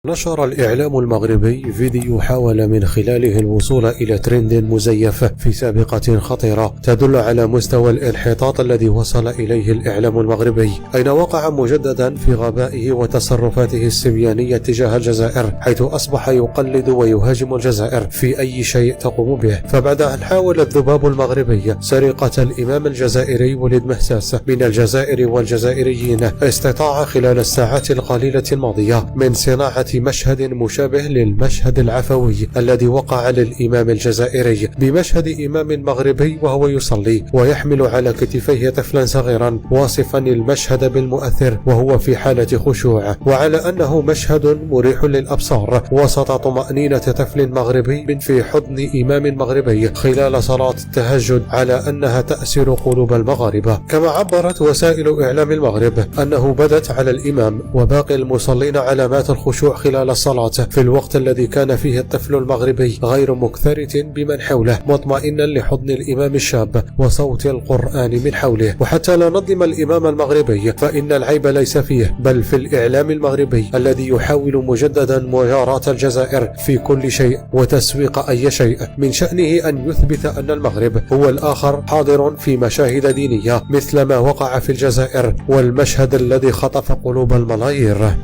نشر الإعلام المغربي فيديو حاول من خلاله الوصول إلى ترند مزيف في سابقة خطيرة تدل على مستوى الانحطاط الذي وصل إليه الإعلام المغربي، أين وقع مجددا في غبائه وتصرفاته السبيانية تجاه الجزائر، حيث أصبح يقلد ويهاجم الجزائر في أي شيء تقوم به. فبعد أن حاول الذباب المغربي سرقة الإمام الجزائري وليد مهساس من الجزائر والجزائريين، استطاع خلال الساعات القليلة الماضية من صناعة مشهد مشابه للمشهد العفوي الذي وقع للإمام الجزائري، بمشهد إمام مغربي وهو يصلي ويحمل على كتفيه طفلا صغيرا، واصفا المشهد بالمؤثر وهو في حالة خشوع، وعلى أنه مشهد مريح للأبصار وسط طمأنينة طفل مغربي في حضن إمام مغربي خلال صلاة التهجد، على أنها تأسر قلوب المغاربة. كما عبرت وسائل إعلام المغرب أنه بدت على الإمام وباقي المصلين علامات الخشوع خلال الصلاة في الوقت الذي كان فيه الطفل المغربي غير مكترث بمن حوله، مطمئنا لحضن الإمام الشاب وصوت القرآن من حوله. وحتى لا نظلم الإمام المغربي فإن العيب ليس فيه بل في الإعلام المغربي الذي يحاول مجددا مجاراة الجزائر في كل شيء وتسويق أي شيء من شأنه أن يثبت أن المغرب هو الآخر حاضر في مشاهد دينية مثل ما وقع في الجزائر والمشهد الذي خطف قلوب الملايير.